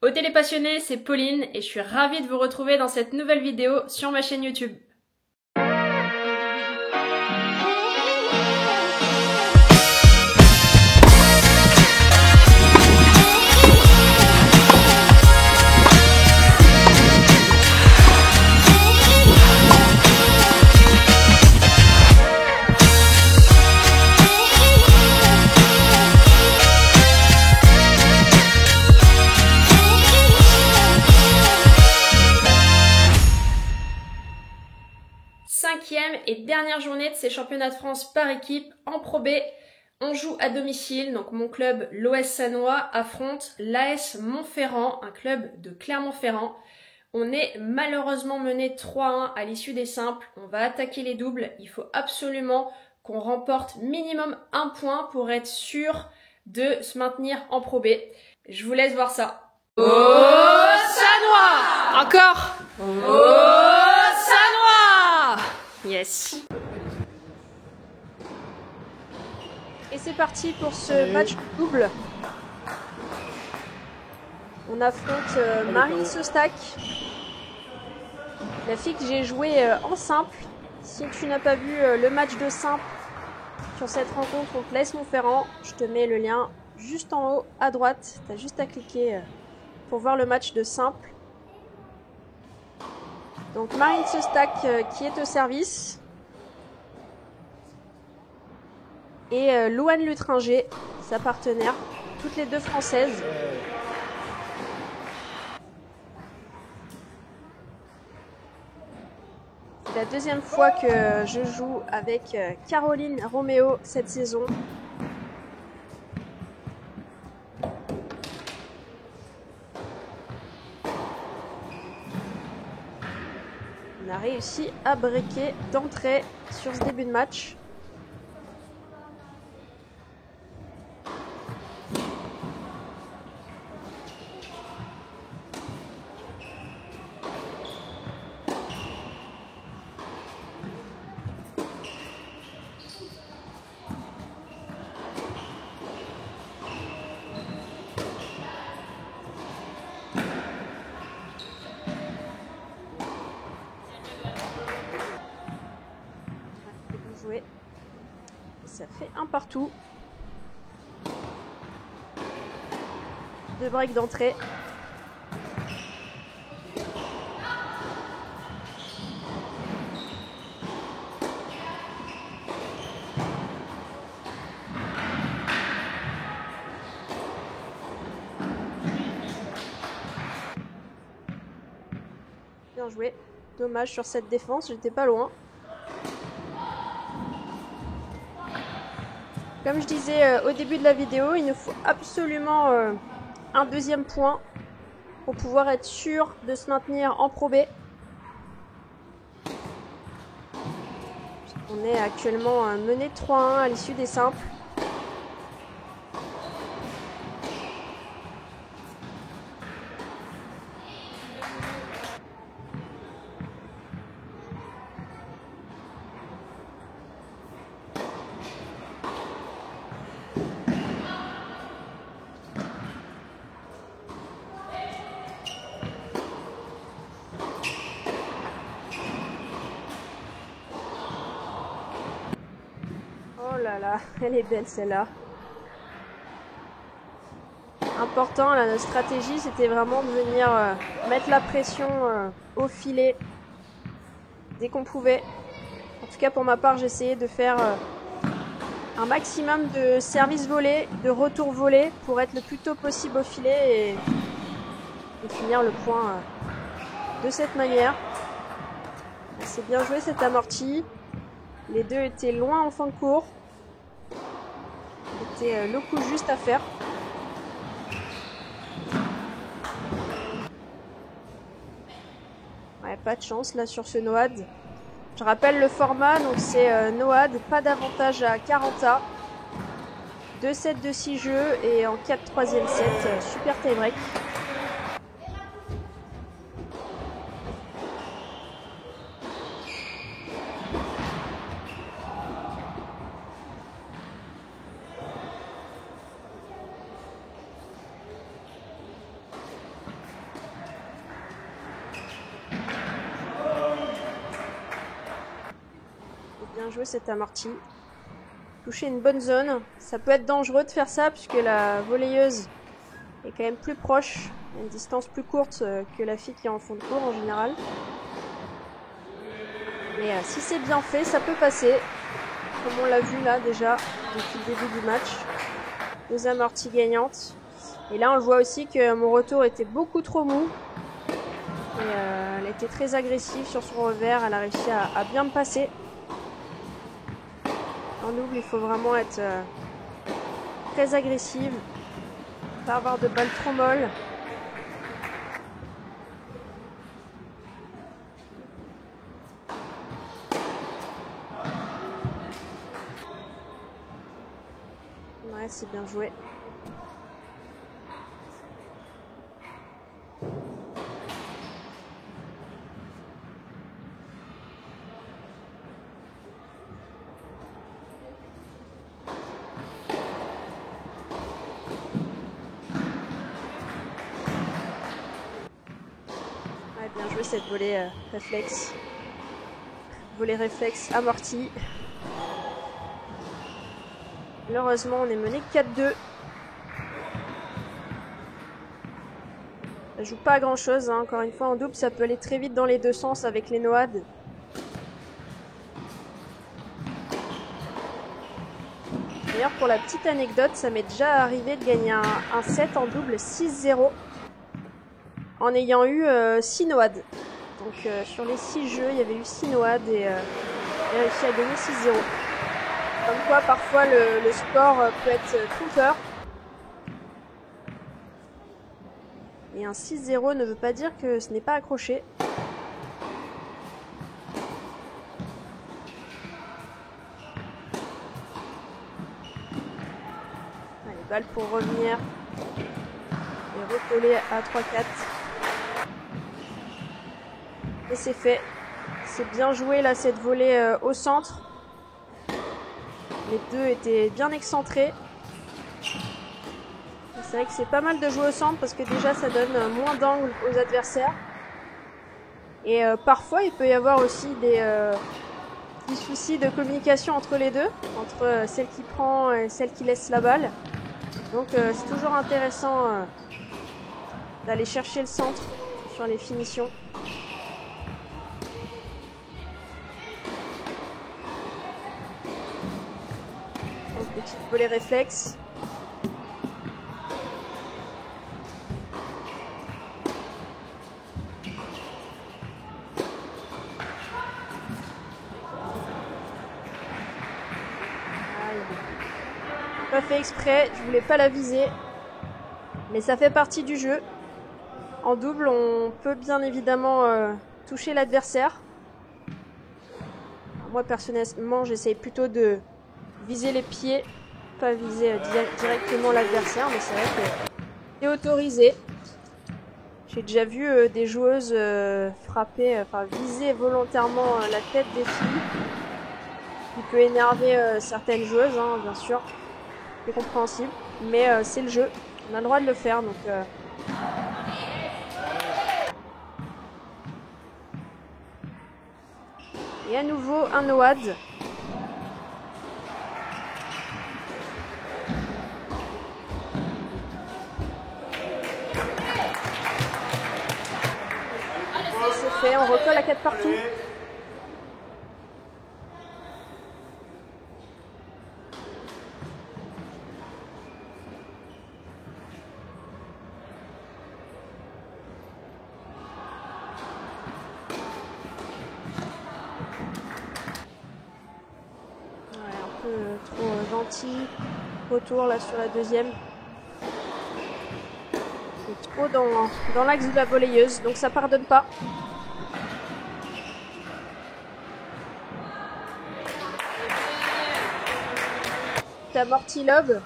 Aux télépassionnés, c'est Pauline et je suis ravie de vous retrouver dans cette nouvelle vidéo sur ma chaîne YouTube. Cinquième et dernière journée de ces championnats de France par équipe en Pro B. On joue à domicile, donc mon club, l'OS Sannois, affronte l'AS Montferrand, un club de Clermont-Ferrand. On est malheureusement mené 3-1 à l'issue des simples. On va attaquer les doubles. Il faut absolument qu'on remporte minimum un point pour être sûr de se maintenir en Pro B. Je vous laisse voir ça. Oh Sannois! Encore! Oh Sannois! Yes. Et c'est parti pour ce match double. On affronte Marine Sostak, la fille que j'ai joué en simple. Si tu n'as pas vu le match de simple sur cette rencontre contre l'AS Montferrand, je te mets le lien juste en haut à droite. Tu as juste à cliquer pour voir le match de simple. Donc Marine Sostak qui est au service. Et Louane Lutringer, sa partenaire, toutes les deux françaises. C'est la deuxième fois que je joue avec Caroline Roméo cette saison. On a réussi à breaker d'entrée sur ce début de match. Jouer. Ça fait un partout. Deux breaks d'entrée. Bien joué. Dommage sur cette défense, j'étais pas loin. Comme je disais au début de la vidéo, il nous faut absolument un deuxième point pour pouvoir être sûr de se maintenir en Pro B. On est actuellement mené 3-1 à l'issue des simples. Oh là là, elle est belle celle-là. Important, là, notre stratégie, c'était vraiment de venir mettre la pression au filet dès qu'on pouvait. En tout cas, pour ma part, j'essayais de faire un maximum de services volés, de retours volés pour être le plus tôt possible au filet et finir le point de cette manière. C'est bien joué cette amortie. Les deux étaient loin en fin de cours. C'était le coup juste à faire. Ouais, pas de chance là sur ce Noad. Je rappelle le format, donc c'est Noad, pas d'avantage à 40A. 2 sets de 6 jeux et en 4 troisième set, super tie-break. Bien joué cet amorti. Toucher une bonne zone. Ça peut être dangereux de faire ça puisque la volleyeuse est quand même plus proche. À une distance plus courte que la fille qui est en fond de cours en général. Mais si c'est bien fait, ça peut passer. Comme on l'a vu là déjà depuis le début du match. 2 amorties gagnantes. Et là on le voit aussi que mon retour était beaucoup trop mou. Et elle était très agressive sur son revers. Elle a réussi à bien me passer. En double, il faut vraiment être très agressive. Pas avoir de balles trop molles. Ouais, c'est bien joué. Ouais, bien joué cette volée réflexe. Volée réflexe amortie. Malheureusement, on est mené 4-2. Ça joue pas à grand chose, hein. Encore une fois, en double, ça peut aller très vite dans les deux sens avec les noades. D'ailleurs, pour la petite anecdote, ça m'est déjà arrivé de gagner un set en double 6-0 en ayant eu 6 noades. Donc sur les 6 jeux, il y avait eu 6 noades et j'ai réussi à gagner 6-0. Comme quoi, parfois, le score peut être trompeur. Et un 6-0 ne veut pas dire que ce n'est pas accroché. Allez, balle pour revenir. Et recoller à 3-4. Et c'est fait. C'est bien joué là, cette volée au centre. Les deux étaient bien excentrés. C'est vrai que c'est pas mal de jouer au centre parce que déjà ça donne moins d'angle aux adversaires. Et parfois il peut y avoir aussi des soucis de communication entre les deux, entre celle qui prend et celle qui laisse la balle. Donc c'est toujours intéressant d'aller chercher le centre sur les finitions. Donc petite volée réflexe. Pas fait exprès, je voulais pas la viser, mais ça fait partie du jeu. En double, on peut bien évidemment toucher l'adversaire. Moi personnellement, j'essaye plutôt de viser les pieds, pas viser directement l'adversaire, mais c'est vrai que c'est autorisé. J'ai déjà vu des joueuses frapper, viser volontairement la tête des filles, qui peut énerver certaines joueuses, hein, bien sûr. C'est compréhensible, mais c'est le jeu. On a le droit de le faire, donc... Et à nouveau, un no-ad. C'est fait, on recolle à 4 partout. Trop gentil. Retour là sur la deuxième. C'est trop dans l'axe de la volleyeuse, donc ça pardonne pas. Amorti lob.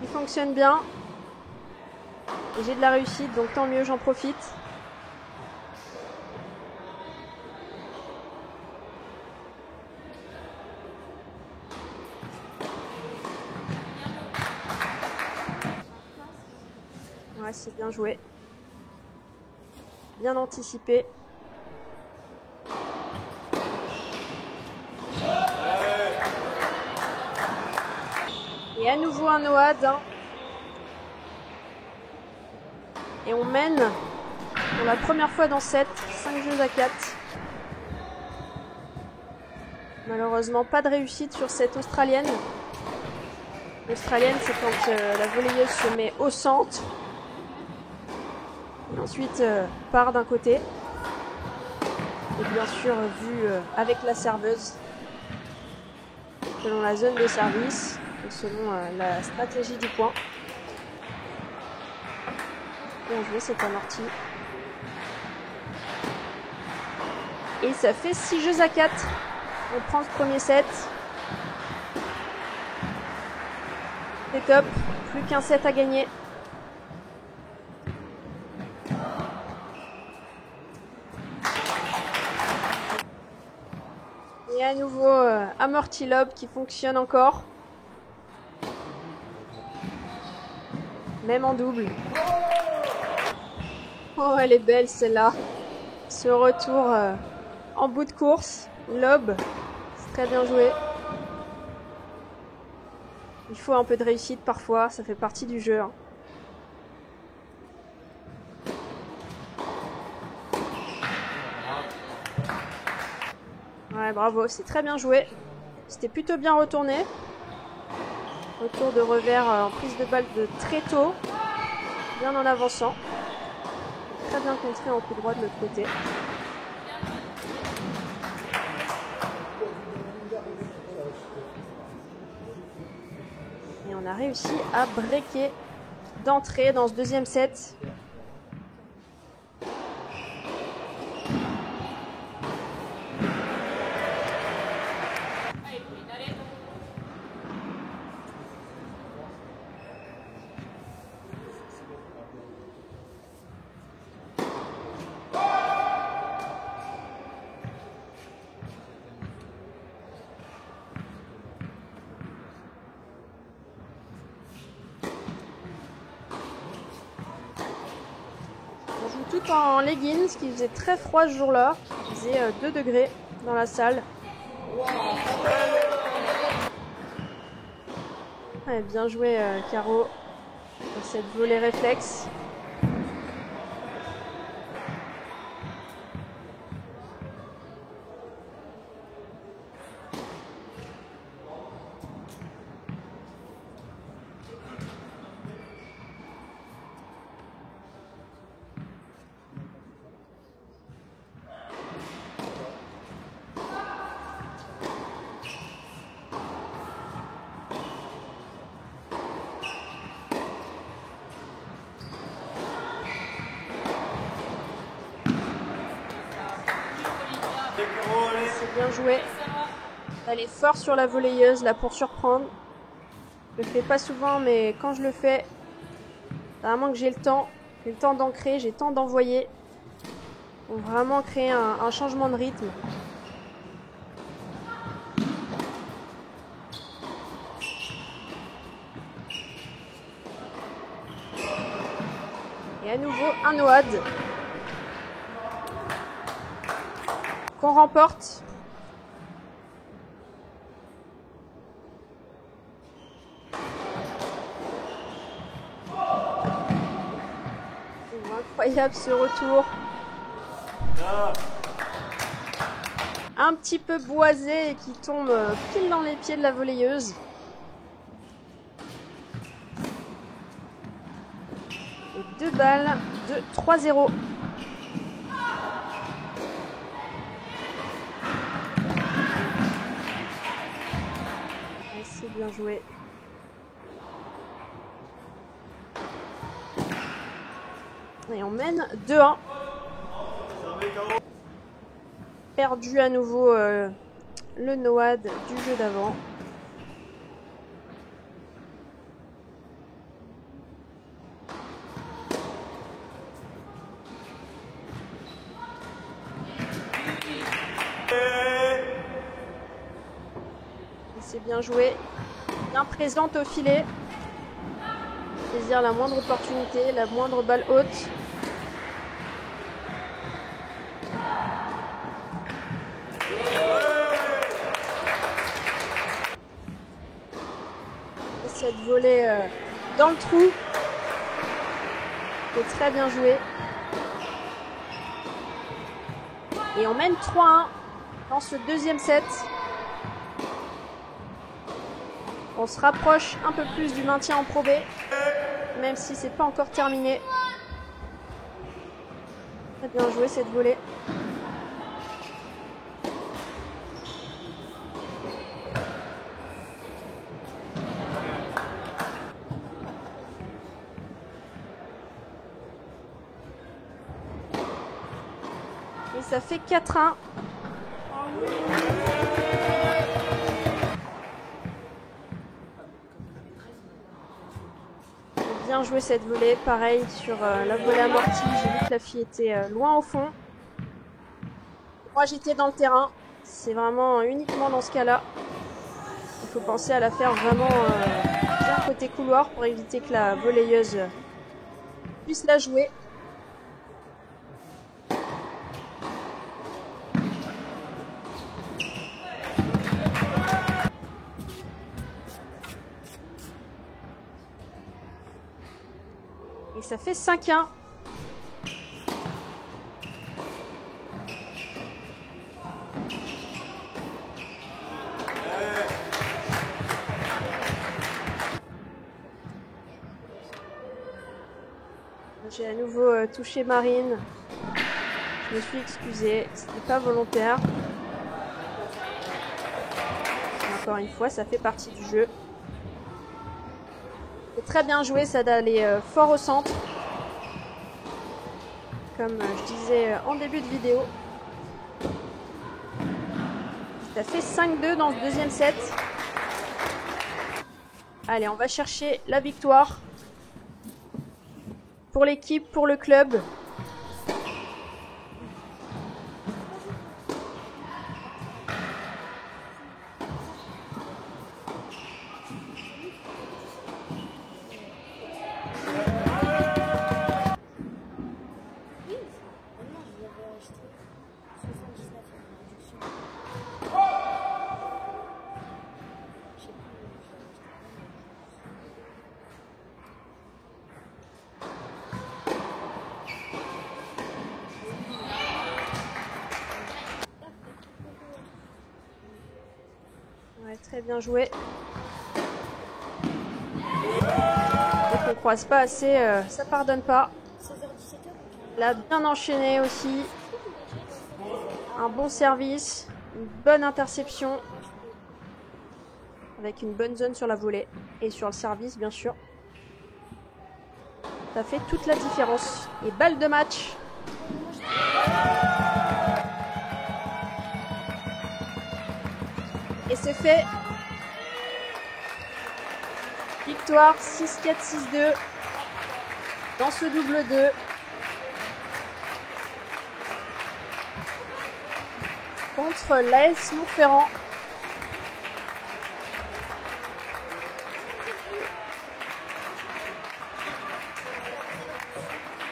Il fonctionne bien. Et j'ai de la réussite, donc tant mieux, j'en profite. Ouais, c'est bien joué. Bien anticipé. Et à nouveau un Noad. Et on mène pour la première fois dans 7, 5 jeux à 4. Malheureusement, pas de réussite sur cette Australienne. L'Australienne, c'est quand la volleyeuse se met au centre. Et ensuite part d'un côté. Et bien sûr, vue avec la serveuse. Selon la zone de service. Et selon la stratégie du point. Bien joué, c'est amorti. Et ça fait 6 jeux à 4. On prend le premier set. C'est top. Plus qu'un set à gagner. Et à nouveau, amorti lob qui fonctionne encore. Même en double. Oh, elle est belle celle-là. Ce retour en bout de course. Lob. C'est très bien joué. Il faut un peu de réussite parfois. Ça fait partie du jeu. Hein. Ouais, bravo. C'est très bien joué. C'était plutôt bien retourné. Retour de revers en prise de balle de très tôt. Bien en avançant. Très bien contré en coup droit de l'autre côté. Et on a réussi à breaker d'entrée dans ce deuxième set. Tout en leggings, ce qui faisait très froid ce jour-là. Il faisait 2 degrés dans la salle. Ouais, bien joué Caro pour cette volée réflexe. C'est bien joué. Elle est forte sur la volleyeuse là pour surprendre. Je le fais pas souvent, mais quand je le fais, vraiment que j'ai le temps d'ancrer, j'ai le temps d'envoyer. Pour vraiment créer un changement de rythme. Et à nouveau un Noad. Qu'on remporte. Incroyable ce retour. Un petit peu boisé et qui tombe pile dans les pieds de la volleyeuse. Et 2 balles de 3-0. C'est bien joué. Et on mène 2-1. Perdu à nouveau le Noad du jeu d'avant. C'est bien joué. Bien présente au filet. Saisir la moindre opportunité, la moindre balle haute. cette volée dans le trou. C'est très bien joué. Et on mène 3-1 dans ce deuxième set. On se rapproche un peu plus du maintien en Pro B, même si c'est pas encore terminé. Très bien joué cette volée. Et ça fait 4-1. Bien joué cette volée, pareil sur la volée amortie, j'ai vu que la fille était loin au fond. Moi j'étais dans le terrain, c'est vraiment uniquement dans ce cas-là. Il faut penser à la faire vraiment bien côté couloir pour éviter que la volleyeuse puisse la jouer. Et ça fait 5-1. J'ai à nouveau touché Marine. Je me suis excusée, c'était pas volontaire. Et encore une fois, ça fait partie du jeu. C'est très bien joué, ça d'aller fort au centre. Comme je disais en début de vidéo. Ça fait 5-2 dans ce deuxième set. Allez, on va chercher la victoire. Pour l'équipe, pour le club. Ouais, très bien joué. Dès qu'on croise pas assez, ça pardonne pas. Elle a bien enchaîné aussi. Un bon service, une bonne interception. Avec une bonne zone sur la volée et sur le service bien sûr. Ça fait toute la différence. Et balle de match. Et c'est fait. Victoire 6-4, 6-2 dans ce double 2. Contre l'AS Montferrand.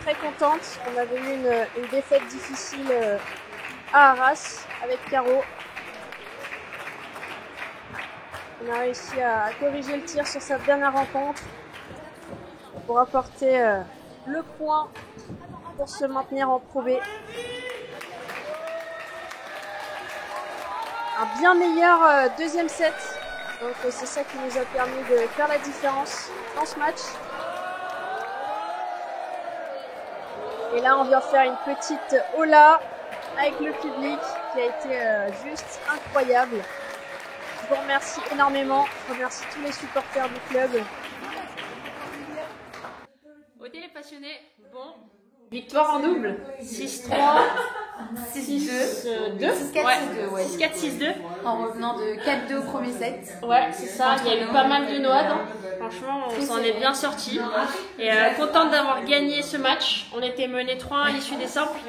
Très contente. On avait eu une défaite difficile à Arras avec Caro. On a réussi à corriger le tir sur sa dernière rencontre pour apporter le point pour se maintenir en Pro B. Un bien meilleur deuxième set. Donc c'est ça qui nous a permis de faire la différence dans ce match. Et là on vient faire une petite hola avec le public qui a été juste incroyable. Je vous remercie énormément. Je remercie tous les supporters du club. Odile est passionnée. Bon. Victoire en double. 6-3, 6-2. 6-4, 6-4, 6-2. En revenant de 4-2 au premier set. Ouais, c'est ça. Il y a eu pas mal de noix. Franchement, on s'en est bien sortis. Et contente d'avoir gagné ce match. On était menés 3-1 à l'issue des simples.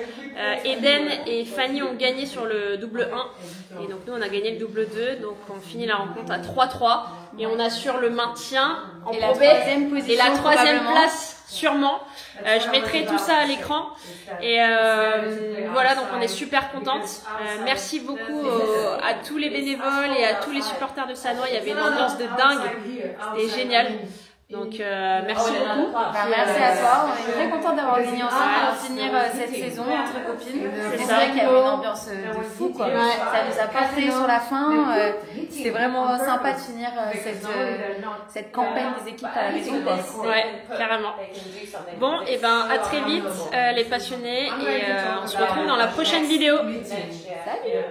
Eden et Fanny ont gagné sur le double 1. Et donc nous, on a gagné le double 2. Donc on finit la rencontre à 3-3. Et on assure le maintien en Pro B. Et la troisième place sûrement. Je mettrai tout ça à l'écran. Et voilà, donc on est super contente. Merci beaucoup à tous les bénévoles et à tous les supporters de Sannois. Il y avait une ambiance de dingue. C'était génial. Donc merci beaucoup. Merci à toi, on est très contents d'avoir gagné ensemble pour finir cette saison entre copines. C'est vrai qu'il y avait une ambiance de fou quoi. Ça nous a pas fait sur la fin. C'était vraiment sympa de finir cette campagne des équipes à la maison. Ouais, carrément. Bon, et ben à très vite les passionnés et on se retrouve dans la prochaine vidéo. Salut.